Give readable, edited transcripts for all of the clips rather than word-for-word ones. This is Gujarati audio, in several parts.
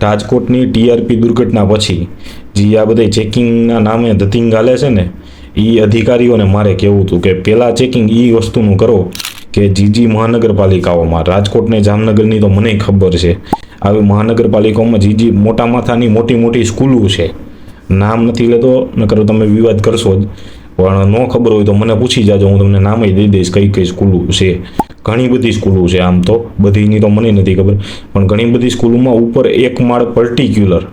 રાજકોટની ટીઆરપી દુર્ઘટના પછી જે આ બધા ચેકિંગના નામે ધતિંગ હાલે છે ને, એ અધિકારીઓને મારે કહેવું હતું કે પહેલાં ચેકિંગ એ વસ્તુનું કરો કે જીજી મહાનગરપાલિકાઓમાં, રાજકોટ ને જામનગરની તો મને ખબર છે, આવી મહાનગરપાલિકાઓમાં જીજી મોટા માથાની મોટી મોટી સ્કૂલો છે, નામ નથી લેતો નકર તમે વિવાદ કરશો જ, પણ ન ખબર હોય તો મને પૂછી જાજો, હું તમને નામે દઈ દઈશ કઈ કઈ સ્કૂલો છે. ઘણી બધી સ્કૂલો છે, આમ તો બધીની તો મને નથી ખબર, પણ ઘણી બધી સ્કૂલોમાં ઉપર એક માળ પર્ટિક્યુલર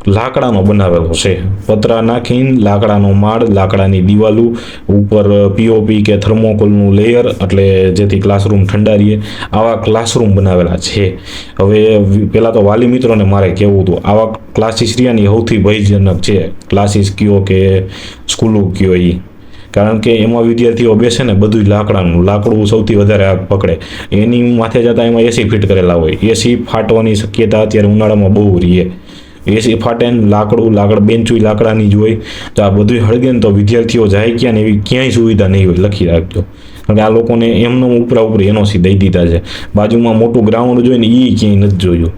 લાકડાનો બનાવેલો છે, પતરા નાખીને લાકડાનો માળ, લાકડાની દિવાલો, ઉપર પીઓપી કે થર્મોકોલનું લેયર, એટલે જેથી ક્લાસરૂમ ઠંડા રહીએ, આવા ક્લાસરૂમ બનાવેલા છે. હવે પહેલાં તો વાલી મિત્રોને મારે કહેવું હતું, આવા ક્લાસીસ રહ્યાની સૌથી ભયજનક છે, ક્લાસીસ કયો કે સ્કૂલો કયો એ, કારણ કે એમાં વિદ્યાર્થીઓ બેસે ને બધું લાકડાનું, લાકડું સૌથી વધારે આગ પકડે, એની માથે જતાં એમાં એસી ફિટ કરેલા હોય, એસી ફાટવાની શક્યતા અત્યારે ઉનાળામાં બહુ રહીએ, એસી ફાટે ને લાકડ બેન્ચુય લાકડાની જ હોય, તો આ બધું હળગે ને તો વિદ્યાર્થીઓ જાય ક્યાં ને એવી ક્યાંય સુવિધા નહીં હોય, લખી રાખજો. કારણ કે આ લોકોને એમનો ઉપરા ઉપરી એનઓસી દઈ દીધા છે, બાજુમાં મોટું ગ્રાઉન્ડ જોઈને એ ક્યાંય નથી જોયું.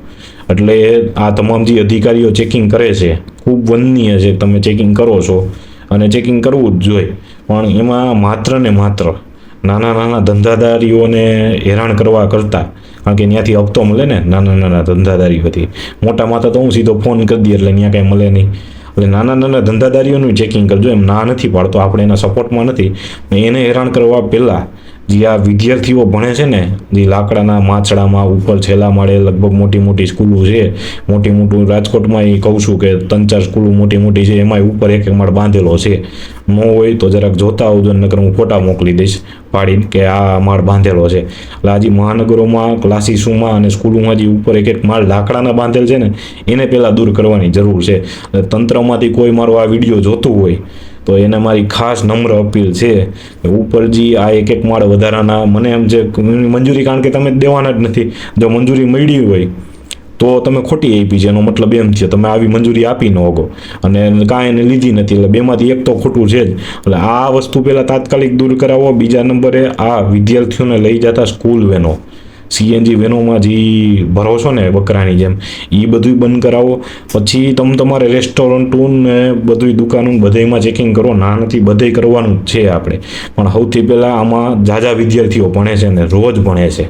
એટલે આ તમામ જે અધિકારીઓ ચેકિંગ કરે છે ખૂબ વંદનીય છે, તમે ચેકિંગ કરો છો અને ચેકિંગ કરવું જ જોઈએ, પણ એમાં માત્ર ને માત્ર નાના નાના ધંધાદારીઓને હેરાન કરવા કરતાં, કારણ કે ત્યાંથી હપ્તો મળે ને નાના નાના ધંધાદારીઓથી, મોટા માથા તો હું સીધો ફોન કરી દઈએ એટલે ત્યાં કાંઈ મળે નહીં. એટલે નાના નાના ધંધાદારીઓનું ચેકિંગ કરજો, એમ ના નથી પાડતો, આપણે એના સપોર્ટમાં નથી, એને હેરાન કરવા પહેલાં જે આ વિદ્યાર્થીઓ ભણે છે ને, જે લાકડાના માછડામાં ઉપર છેલ્લા માળે લગભગ મોટી મોટી સ્કૂલો છે, મોટું રાજકોટમાં એ કહું છું કે 3-4 સ્કૂલો મોટી મોટી છે, એમાંય ઉપર એક માળ બાંધેલો છે. ન હોય તો જરાક જોતા આવજો, નકર હું ફોટા મોકલી દઈશ પાડીને કે આ માળ બાંધેલો છે. એટલે આજે મહાનગરોમાં, ક્લાસીસોમાં અને સ્કૂલોમાં જે ઉપર એક માળ લાકડાના બાંધેલ છે ને, એને પહેલાં દૂર કરવાની જરૂર છે. તંત્રમાંથી કોઈ મારો આ વિડીયો જોતું હોય તો એને મારી ખાસ નમ્ર અપીલ છે કે ઉપર જે આ એક માળ વધારાના મને એમ છે મંજૂરી, કારણ કે તમે દેવાના જ નથી, જો મંજૂરી મળી હોય તો તમે ખોટી આપી છે, એનો મતલબ એમ છે તમે આવી મંજૂરી આપી ન હોગો અને કાંઈ એને લીધી નથી, એટલે બેમાંથી એક તો ખોટું છે જ. એટલે આ વસ્તુ પહેલાં તાત્કાલિક દૂર કરાવો. બીજા નંબરે આ વિદ્યાર્થીઓને લઈ જતા સ્કૂલ વેનો, સીએનજી વેનોમાં જે ભરો છો ને બકરાની જેમ, એ બધું બંધ કરાવો. પછી તમે તમારે રેસ્ટોરન્ટનું ને બધી દુકાનો બધામાં ચેકિંગ કરો, ના નથી બધે કરવાનું જ છે આપણે, પણ સૌથી પહેલાં આમાં ઝાઝા વિદ્યાર્થીઓ ભણે છે ને રોજ ભણે છે.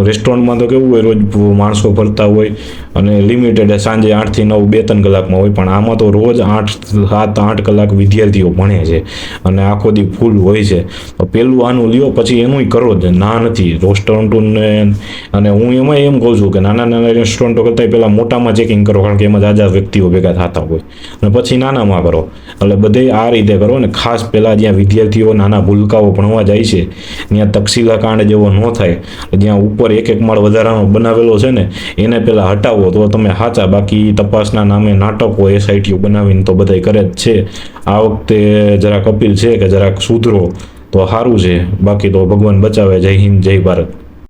રેસ્ટોરન્ટમાં તો કેવું હોય, રોજ માણસો ફરતા હોય અને લિમિટેડ સાંજે 8 થી 9 2-3 કલાકમાં હોય, પણ આમાં તો રોજ 7-8 કલાક વિદ્યાર્થીઓ ભણે છે અને આખો દી ફૂલ હોય છે. તો પહેલું આનું લ્યો, પછી એનુંય કરો જ, ના નથી રેસ્ટોરન્ટોને. અને હું એમાં એમ કહું છું કે નાના નાના રેસ્ટોરન્ટો કરતાં પહેલાં મોટામાં ચેકિંગ કરો, કારણ કે એમાં ઝાઝા વ્યક્તિઓ ભેગા થતા હોય, અને પછી નાનામાં કરો. એટલે બધે આ રીતે કરો ને ખાસ પહેલાં જ્યાં વિદ્યાર્થીઓ નાના ભૂલકાઓ ભણવા જાય છે ત્યાં તક્ષશિલા કાંડ જેવો ન થાય, જ્યાં ઉપર એક માળ વધારાનો બનાવેલો છે ને એને પહેલાં હટાવો તો તમે સાચા. બાકી તપાસના નામે નાટકો એસઆઈટીઓ બનાવીને તો બધાય કરે જ છે. આ વખતે જરાક અપીલ છે કે જરાક સુધરો તો સારું છે, બાકી તો ભગવાન બચાવે. જય હિન્દ, જય ભારત.